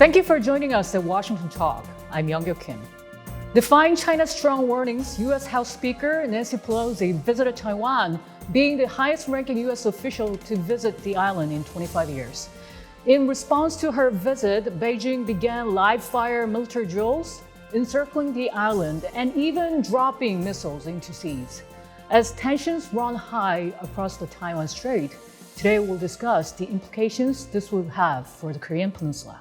Thank you for joining us at Washington Talk. I'm Young-Gyo Kim. Defying China's strong warnings, U.S. House Speaker Nancy Pelosi visited Taiwan, being the highest-ranking U.S. official to visit the island in 25 years. In response to her visit, Beijing began live-fire military drills, encircling the island, and even dropping missiles into seas. As tensions run high across the Taiwan Strait, today we'll discuss the implications this will have for the Korean Peninsula.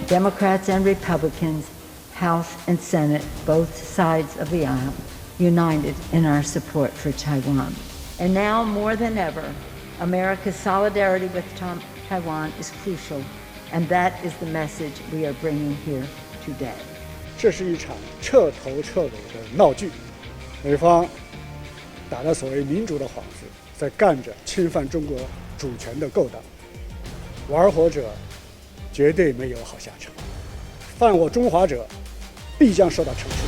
Democrats and Republicans, House and Senate, both sides of the aisle, united in our support for Taiwan. And now more than ever, America's solidarity with Taiwan is crucial, and that is the message we are bringing here today. 这是一场彻头彻尾的闹剧，美方打着所谓民主的幌子，在干着侵犯中国主权的勾当，玩火者绝对没有好下场，犯我中华者必将受到惩处。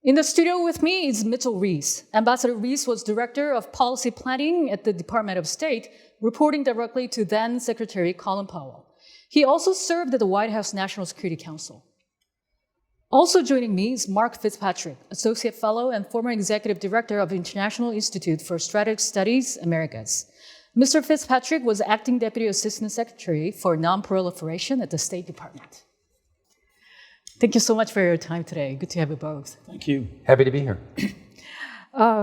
In the studio with me is Mitchell Reiss. Ambassador Reiss was Director of Policy Planning at the Department of State, reporting directly to then Secretary Colin Powell. He also served at the White House National Security Council. Also joining me is Mark Fitzpatrick, Associate Fellow and former Executive Director of International Institute for Strategic Studies, Americas. Mr. Fitzpatrick was Acting Deputy Assistant Secretary for Non-Proliferation at the State Department. Thank you so much for your time today. Good to have you both. Thank you. Happy to be here.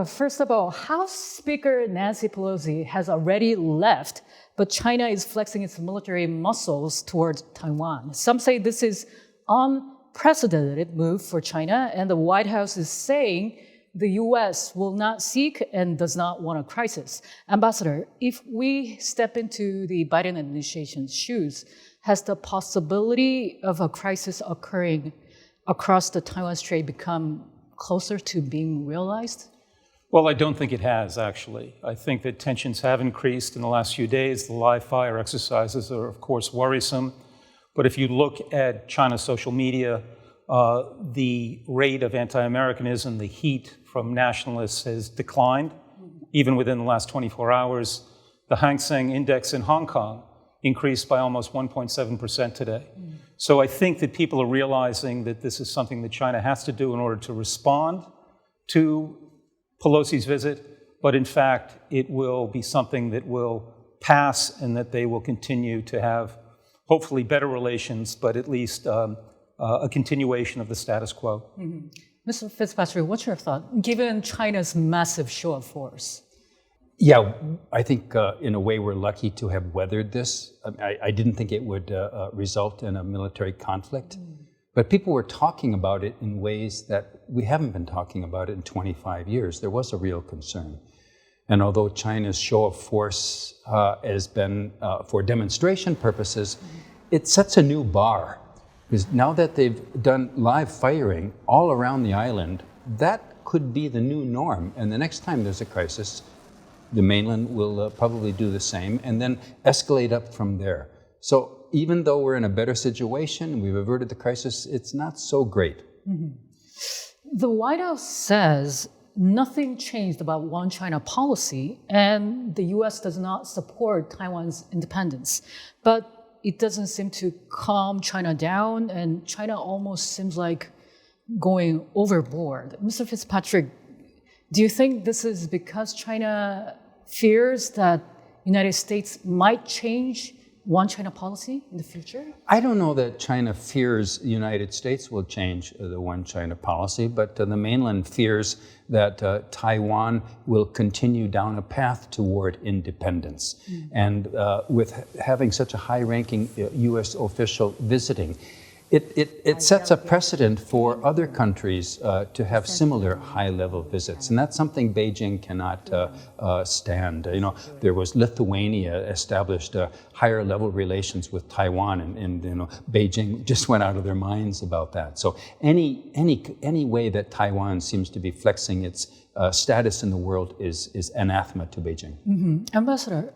First of all, House Speaker Nancy Pelosi has already left, but China is flexing its military muscles towards Taiwan. Some say this is unprecedented move for China, and the White House is saying the U.S. will not seek and does not want a crisis. Ambassador, if we step into the Biden administration's shoes, has the possibility of a crisis occurring across the Taiwan Strait become closer to being realized? Well, I don't think it has, actually. I think that tensions have increased in the last few days. The live fire exercises are, of course, worrisome. But if you look at China's social media, the rate of anti-Americanism, the heat from nationalists has declined, even within the last 24 hours. The Hang Seng Index in Hong Kong increased by almost 1.7% today. So I think that people are realizing that this is something that China has to do in order to respond to Pelosi's visit, but in fact, it will be something that will pass and that they will continue to have hopefully better relations, but at least a continuation of the status quo. Mm-hmm. Mr. Fitzpatrick, what's your thought, given China's massive show of force? Yeah, I think in a way we're lucky to have weathered this. I didn't think it would result in a military conflict, but people were talking about it in ways that we haven't been talking about it in 25 years. There was a real concern. And although China's show of force has been for demonstration purposes, it sets a new bar. Because now that they've done live firing all around the island, that could be the new norm. And the next time there's a crisis, the mainland will probably do the same and then escalate up from there. So even though we're in a better situation, we've averted the crisis, it's not so great. Mm-hmm. The White House says nothing changed about one China policy and the US does not support Taiwan's independence. But it doesn't seem to calm China down, and China almost seems like going overboard. Mr. Fitzpatrick, do you think this is because China fears that United States might change one China policy in the future? I don't know that China fears the United States will change the one China policy, but the mainland fears that Taiwan will continue down a path toward independence. And with having such a high-ranking U.S. official visiting, it sets a precedent for other countries to have similar high-level visits, and that's something Beijing cannot stand. You know, there was Lithuania established higher-level relations with Taiwan, and you know, Beijing just went out of their minds about that. So any way that Taiwan seems to be flexing its status in the world is anathema to Beijing. Ambassador,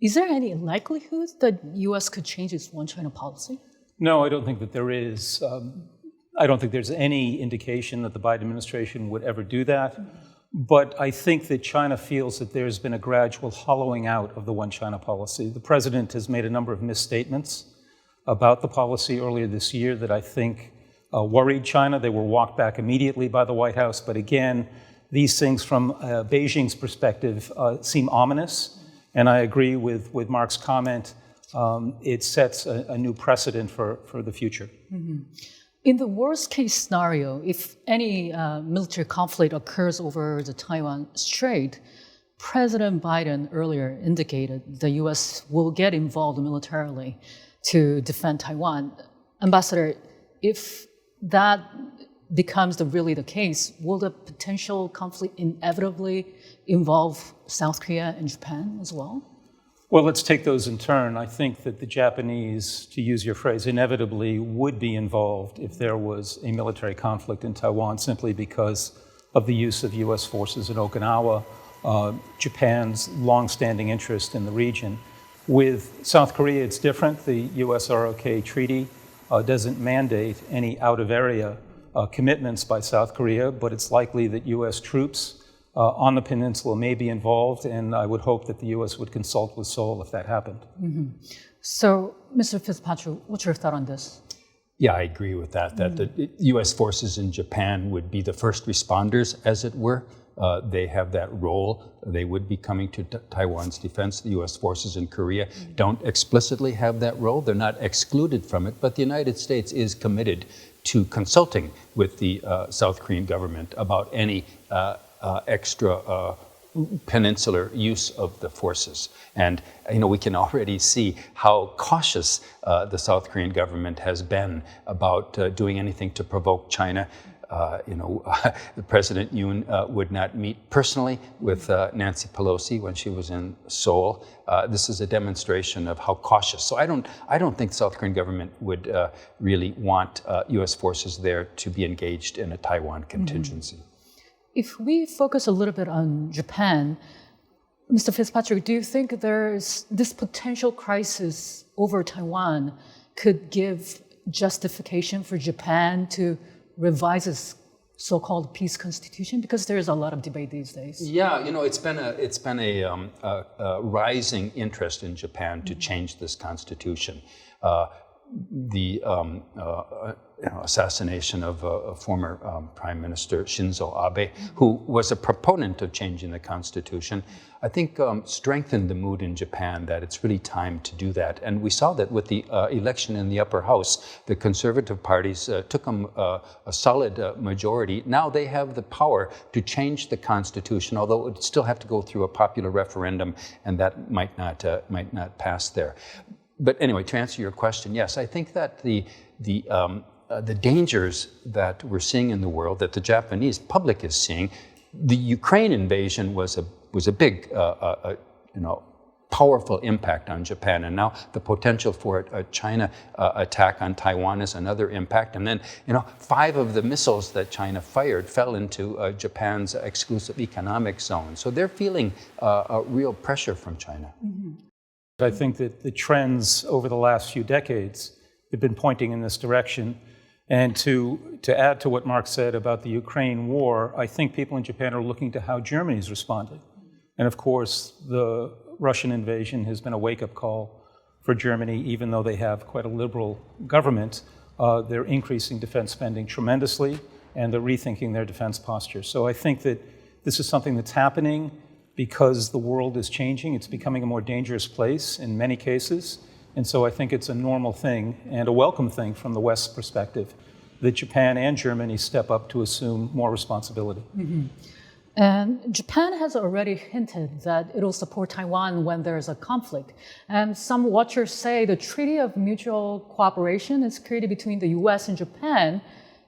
is there any likelihood that U.S. could change its one China policy? No, I don't think that there is. I don't think there's any indication that the Biden administration would ever do that. But I think that China feels that there's been a gradual hollowing out of the one China policy. The president has made a number of misstatements about the policy earlier this year that I think worried China. They were walked back immediately by the White House. But again, these things from Beijing's perspective seem ominous. And I agree with Mark's comment. It sets a new precedent for the future. In the worst case scenario, if any military conflict occurs over the Taiwan Strait, President Biden earlier indicated the U.S. will get involved militarily to defend Taiwan. Ambassador, if that becomes really the case, will the potential conflict inevitably involve South Korea and Japan as well? Well, let's take those in turn. I think that the Japanese, to use your phrase, inevitably would be involved if there was a military conflict in Taiwan simply because of the use of U.S. forces in Okinawa, Japan's longstanding interest in the region. With South Korea, it's different. The U.S.-ROK treaty doesn't mandate any out-of-area commitments by South Korea, but it's likely that U.S. troops on the peninsula may be involved, and I would hope that the U.S. would consult with Seoul if that happened. So, Mr. Fitzpatrick, what's your thought on this? Yeah, I agree with that, that the U.S. forces in Japan would be the first responders, as it were. They have that role. They would be coming to Taiwan's defense. The U.S. forces in Korea don't explicitly have that role. They're not excluded from it, but the United States is committed to consulting with the South Korean government about any extra peninsular use of the forces. And you know, we can already see how cautious the South Korean government has been about doing anything to provoke China. The President Yoon would not meet personally with Nancy Pelosi when she was in Seoul. This is a demonstration of how cautious. So I don't think the South Korean government would really want U.S. forces there to be engaged in a Taiwan contingency. If we focus a little bit on Japan, Mr. Fitzpatrick, do you think there's this potential crisis over Taiwan could give justification for Japan to revise its so-called peace constitution? Because there is a lot of debate these days. Yeah, you know, it's been a rising interest in Japan to change this constitution. The assassination of former Prime Minister Shinzo Abe, who was a proponent of changing the constitution, I think strengthened the mood in Japan that it's really time to do that. And we saw that with the election in the upper house. The conservative parties took them a solid majority. Now they have the power to change the constitution, although it would still have to go through a popular referendum, and that might not pass there. But anyway, to answer your question, yes, I think that the dangers that we're seeing in the world, that the Japanese public is seeing, the Ukraine invasion was a big, powerful impact on Japan, and now the potential for a China attack on Taiwan is another impact. And then, 5 of the missiles that China fired fell into Japan's exclusive economic zone. So they're feeling a real pressure from China. I think that the trends over the last few decades have been pointing in this direction. And to add to what Mark said about the Ukraine war, I think people in Japan are looking to how Germany's responded. And of course, the Russian invasion has been a wake-up call for Germany. Even though they have quite a liberal government, they're increasing defense spending tremendously, and they're rethinking their defense posture. So I think that this is something that's happening because the world is changing. It's becoming a more dangerous place in many cases. And so I think it's a normal thing and a welcome thing from the West's perspective that Japan and Germany step up to assume more responsibility. Mm-hmm. And Japan has already hinted that it'll support Taiwan when there's a conflict. And some watchers say the Treaty of Mutual Cooperation and Security between the US and Japan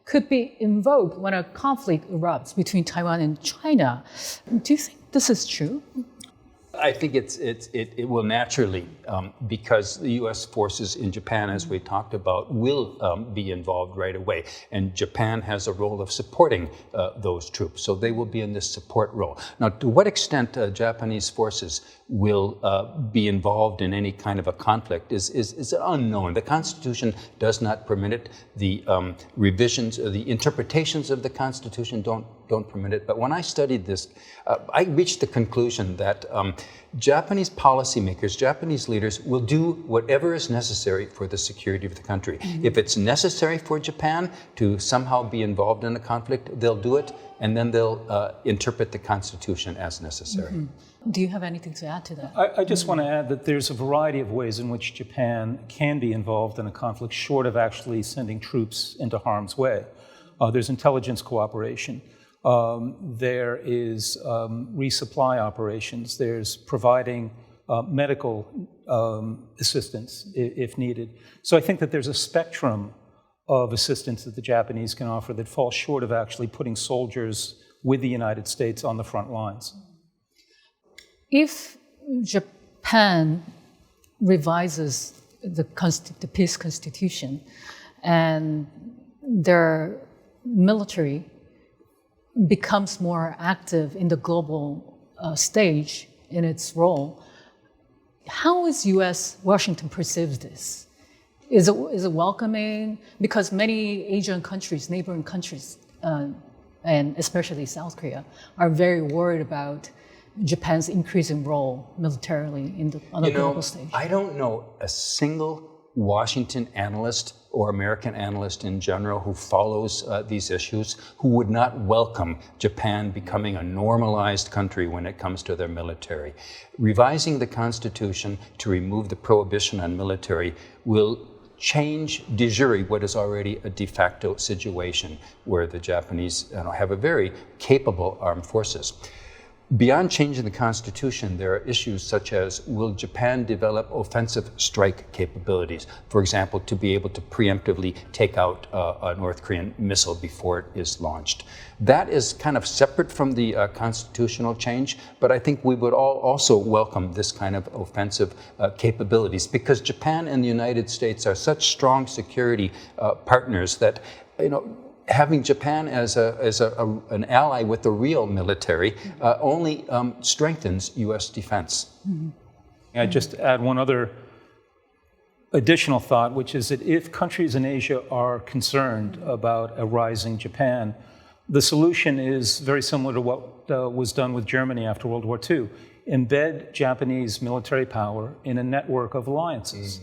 could be invoked when a conflict erupts between Taiwan and China. Do you think this is true? I think it will naturally, because the U.S. forces in Japan, as we talked about, will be involved right away. And Japan has a role of supporting those troops, so they will be in this support role. Now, to what extent Japanese forces will be involved in any kind of a conflict is unknown. The Constitution does not permit it. The revisions, the interpretations of the Constitution don't permit it. But when I studied this, I reached the conclusion that Japanese policymakers, Japanese leaders will do whatever is necessary for the security of the country. Mm-hmm. If it's necessary for Japan to somehow be involved in a conflict, they'll do it, and then they'll interpret the Constitution as necessary. Mm-hmm. Do you have anything to add to that? I just want to add that there's a variety of ways in which Japan can be involved in a conflict short of actually sending troops into harm's way. There's intelligence cooperation. There is resupply operations. There's providing medical assistance if needed. So I think that there's a spectrum of assistance that the Japanese can offer that falls short of actually putting soldiers with the United States on the front lines. If Japan revises the peace constitution and their military becomes more active in the global stage in its role, how is Washington perceives this? Is it welcoming? Because many Asian countries, neighboring countries, and especially South Korea, are very worried about Japan's increasing role militarily on the global stage. I don't know a single Washington analyst or American analyst in general who follows these issues who would not welcome Japan becoming a normalized country when it comes to their military. Revising the Constitution to remove the prohibition on military will change de jure what is already a de facto situation where the Japanese have a very capable armed forces. Beyond changing the Constitution, there are issues such as, will Japan develop offensive strike capabilities? For example, to be able to preemptively take out a North Korean missile before it is launched. That is kind of separate from the constitutional change, but I think we would all also welcome this kind of offensive capabilities because Japan and the United States are such strong security partners that, having Japan as an ally with the real military only strengthens U.S. defense. Mm-hmm. I just add one other additional thought, which is that if countries in Asia are concerned about a rising Japan, the solution is very similar to what was done with Germany after World War II. Embed Japanese military power in a network of alliances.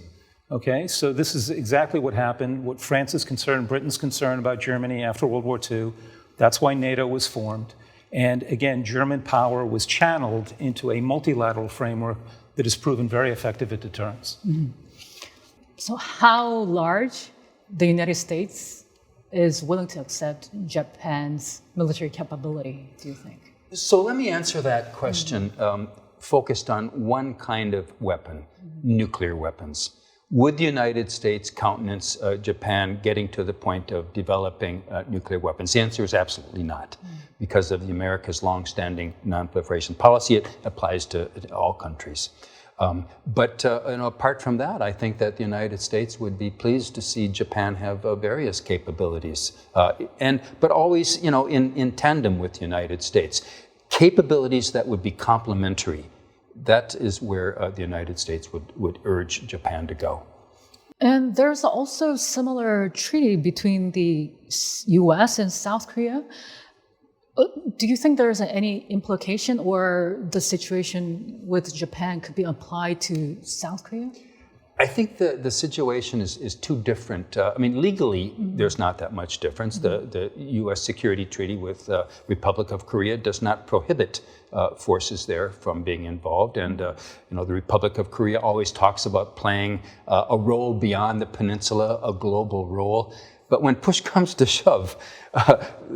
Okay, so this is exactly what happened, what France is concerned, Britain's concerned about Germany after World War II. That's why NATO was formed. And again, German power was channeled into a multilateral framework that has proven very effective at deterrence. Mm-hmm. So how large the United States is willing to accept Japan's military capability, do you think? So let me answer that question focused on one kind of weapon, nuclear weapons. Would the United States countenance Japan getting to the point of developing nuclear weapons? The answer is absolutely not. Because of America's longstanding non-proliferation policy, it applies to all countries. But apart from that, I think that the United States would be pleased to see Japan have various capabilities, but always in tandem with the United States. Capabilities that would be complementary. That is where the United States would urge Japan to go. And there's also a similar treaty between the U.S. and South Korea. Do you think there's any implication or the situation with Japan could be applied to South Korea? I think the situation is too different. I mean, legally, there's not that much difference. The U.S. security treaty with the Republic of Korea does not prohibit forces there from being involved. And, the Republic of Korea always talks about playing a role beyond the peninsula, a global role. But when push comes to shove,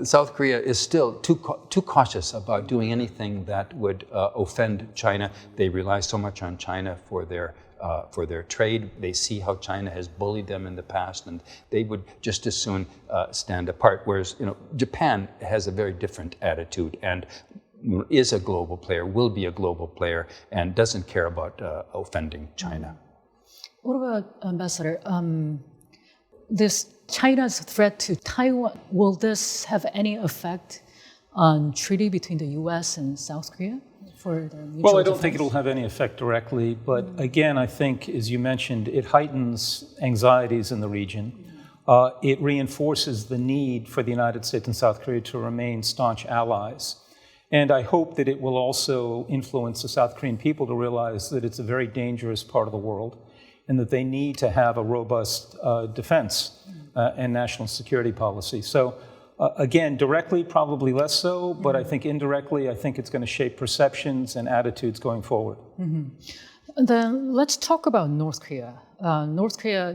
South Korea is still too cautious about doing anything that would offend China. They rely so much on China for their trade. They see how China has bullied them in the past, and they would just as soon stand apart. Whereas, Japan has a very different attitude and is a global player, will be a global player, and doesn't care about offending China. What about, Ambassador, this China's threat to Taiwan, will this have any effect on treaty between the U.S. and South Korea? For their mutual Well, I don't defense? think it'll have any effect directly, but again, I think, as you mentioned, it heightens anxieties in the region. It reinforces the need for the United States and South Korea to remain staunch allies. And I hope that it will also influence the South Korean people to realize that it's a very dangerous part of the world and that they need to have a robust defense and national security policy. So again, directly, probably less so, but I think indirectly, I think it's going to shape perceptions and attitudes going forward. Then let's talk about North Korea. North Korea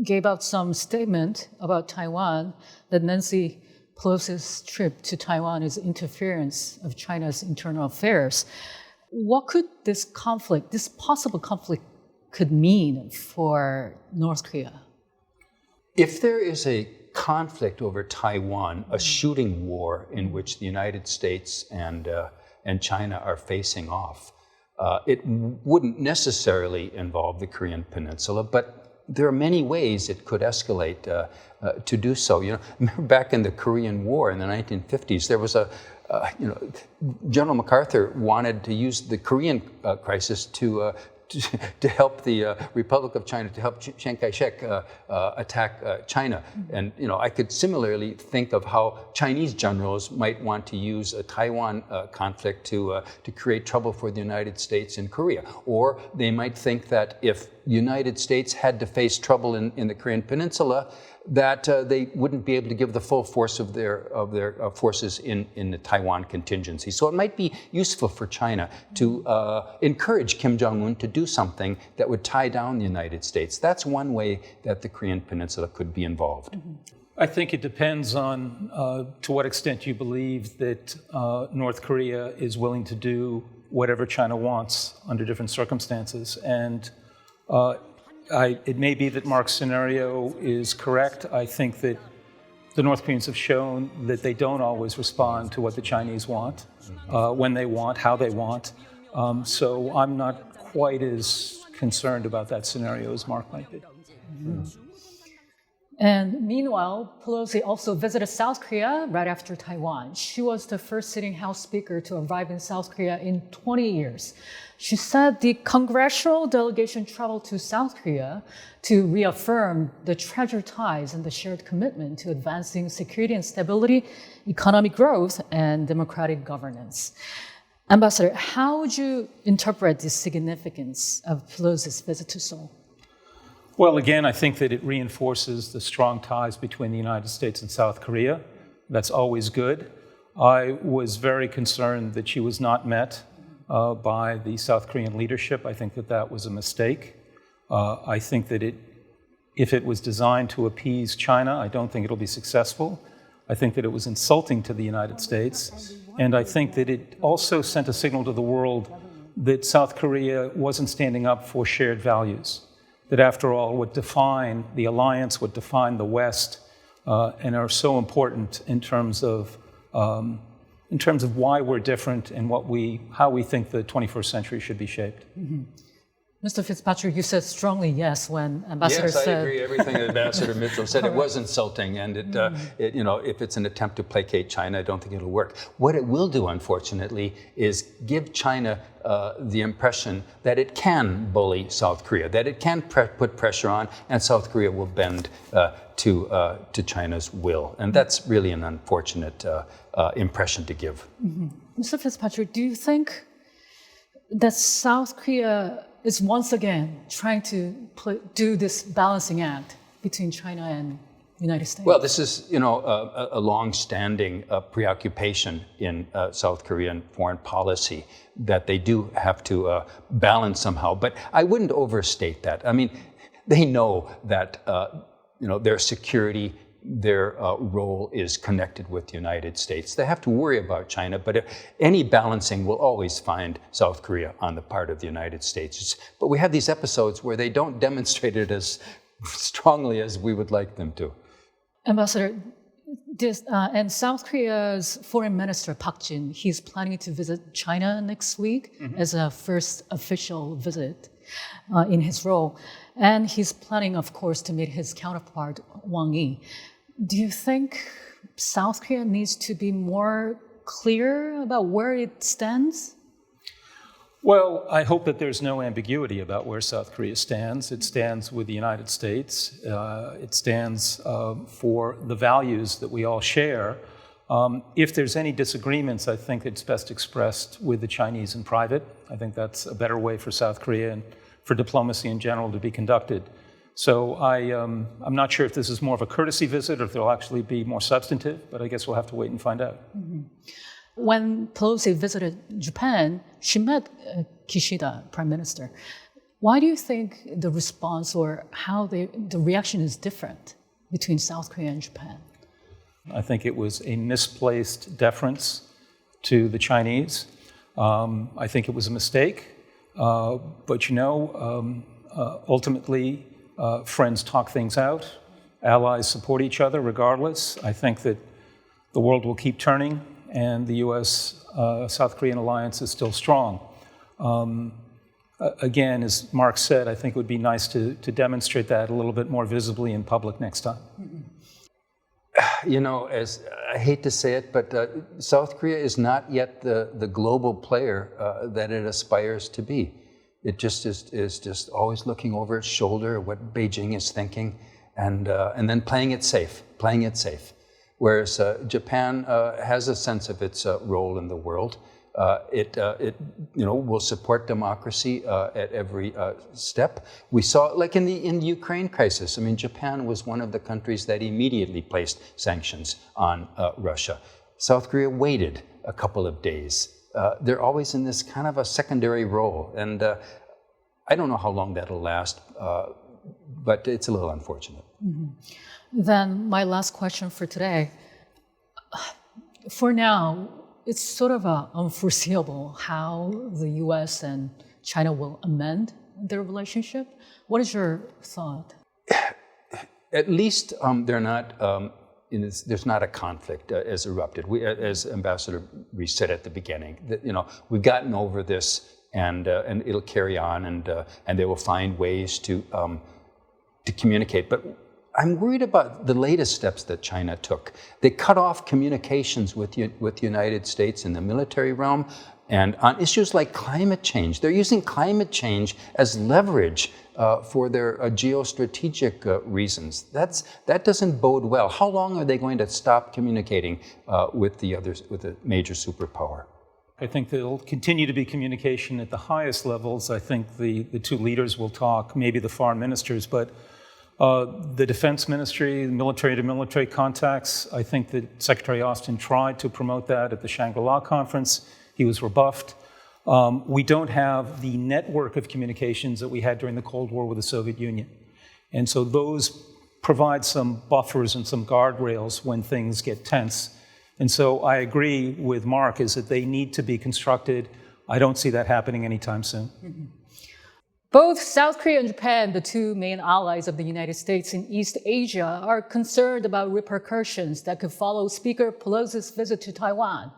gave out some statement about Taiwan that Nancy Pelosi's trip to Taiwan is interference of China's internal affairs. What could this possible conflict could mean for North Korea? If there is a conflict over Taiwan, a shooting war in which the United States and China are facing off, it wouldn't necessarily involve the Korean Peninsula, but there are many ways it could escalate to do so. Remember back in the Korean War in the 1950s, there was General MacArthur wanted to use the Korean crisis to help the Republic of China, to help Chiang Kai-shek attack China. And, I could similarly think of how Chinese generals might want to use a Taiwan conflict to create trouble for the United States in Korea. Or they might think that if the United States had to face trouble in the Korean Peninsula, that they wouldn't be able to give the full force of their forces in the Taiwan contingency. So it might be useful for China to encourage Kim Jong-un to do something that would tie down the United States. That's one way that the Korean Peninsula could be involved. I think it depends on to what extent you believe that North Korea is willing to do whatever China wants under different circumstances. And it may be that Mark's scenario is correct. I think that the North Koreans have shown that they don't always respond to what the Chinese want, when they want, how they want. So I'm not quite as concerned about that scenario as Mark might be. And meanwhile, Pelosi also visited South Korea right after Taiwan. She was the first sitting House Speaker to arrive in South Korea in 20 years. She said the congressional delegation traveled to South Korea to reaffirm the treasured ties and the shared commitment to advancing security and stability, economic growth, and democratic governance. Ambassador, how would you interpret the significance of Pelosi's visit to Seoul? Well, again, I think that it reinforces the strong ties between the United States and South Korea. That's always good. I was very concerned that she was not met by the South Korean leadership. I think that that was a mistake. I think that if it was designed to appease China, I don't think it'll be successful. I think that it was insulting to the United States. And I think that it also sent a signal to the world that South Korea wasn't standing up for shared values. That after all, what define the alliance, what define the West, and are so important in terms of why we're different and how we think the 21st century should be shaped. Mr. Fitzpatrick, you said strongly yes when Ambassador said... Yes, I agree. Everything Ambassador Mitchell said, it was insulting. And if it's an attempt to placate China, I don't think it'll work. What it will do, unfortunately, is give China the impression that it can bully South Korea, that it can put pressure on, and South Korea will bend to China's will. And that's really an unfortunate impression to give. Mr. Fitzpatrick, do you think that South Korea is once again trying to do this balancing act between China and the United States? Well, this is, a long-standing preoccupation in South Korean foreign policy that they do have to balance somehow. But I wouldn't overstate that. I mean, they know that, their security, their role is connected with the United States. They have to worry about China, but any balancing will always find South Korea on the part of the United States. But we have these episodes where they don't demonstrate it as strongly as we would like them to. Ambassador, and South Korea's Foreign Minister Park Jin, he's planning to visit China next week as a first official visit in his role. And he's planning, of course, to meet his counterpart, Wang Yi. Do you think South Korea needs to be more clear about where it stands? Well, I hope that there's no ambiguity about where South Korea stands. It stands with the United States. It stands for the values that we all share. If there's any disagreements, I think it's best expressed with the Chinese in private. I think that's a better way for South Korea and for diplomacy in general to be conducted. So I'm not sure if this is more of a courtesy visit or if there'll actually be more substantive, but I guess we'll have to wait and find out. Mm-hmm. When Pelosi visited Japan, she met Kishida, Prime Minister. Why do you think the response or how the reaction is different between South Korea and Japan? I think it was a misplaced deference to the Chinese. I think it was a mistake. But ultimately, friends talk things out. Allies support each other regardless. I think that the world will keep turning, and the U.S.-South Korean alliance is still strong. Again, as Mark said, I think it would be nice to demonstrate that a little bit more visibly in public next time. As I hate to say it, but South Korea is not yet the global player that it aspires to be. It just is just always looking over its shoulder at what Beijing is thinking, and then playing it safe. Whereas Japan has a sense of its role in the world. It will support democracy at every step. We saw, like in the Ukraine crisis, I mean, Japan was one of the countries that immediately placed sanctions on Russia. South Korea waited a couple of days. They're always in this kind of a secondary role. And I don't know how long that'll last, but it's a little unfortunate. Mm-hmm. Then my last question for today. For now, it's sort of unforeseeable how the U.S. and China will amend their relationship. What is your thought? At least they're not. There's not a conflict as erupted. As Ambassador Reiss said at the beginning, that we've gotten over this, and it'll carry on, and they will find ways to communicate. But I'm worried about the latest steps that China took. They cut off communications with the United States in the military realm, and on issues like climate change. They're using climate change as leverage for their geostrategic reasons. That doesn't bode well. How long are they going to stop communicating with the major superpower? I think there'll continue to be communication at the highest levels. I think the two leaders will talk, maybe the foreign ministers, but the defense ministry, military-to-military contacts, I think that Secretary Austin tried to promote that at the Shangri-La conference. He was rebuffed. We don't have the network of communications that we had during the Cold War with the Soviet Union. And so those provide some buffers and some guardrails when things get tense. And so I agree with Mark, is that they need to be constructed. I don't see that happening anytime soon. Mm-hmm. Both South Korea and Japan, the two main allies of the United States in East Asia, are concerned about repercussions that could follow Speaker Pelosi's visit to Taiwan.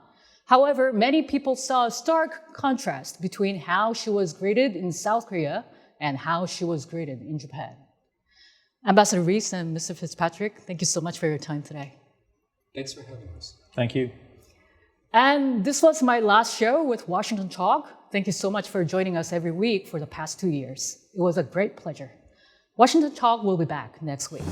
However, many people saw a stark contrast between how she was greeted in South Korea and how she was greeted in Japan. Ambassador Reiss and Mr. Fitzpatrick, thank you so much for your time today. Thanks for having us. Thank you. And this was my last show with Washington Talk. Thank you so much for joining us every week for the past 2 years. It was a great pleasure. Washington Talk will be back next week.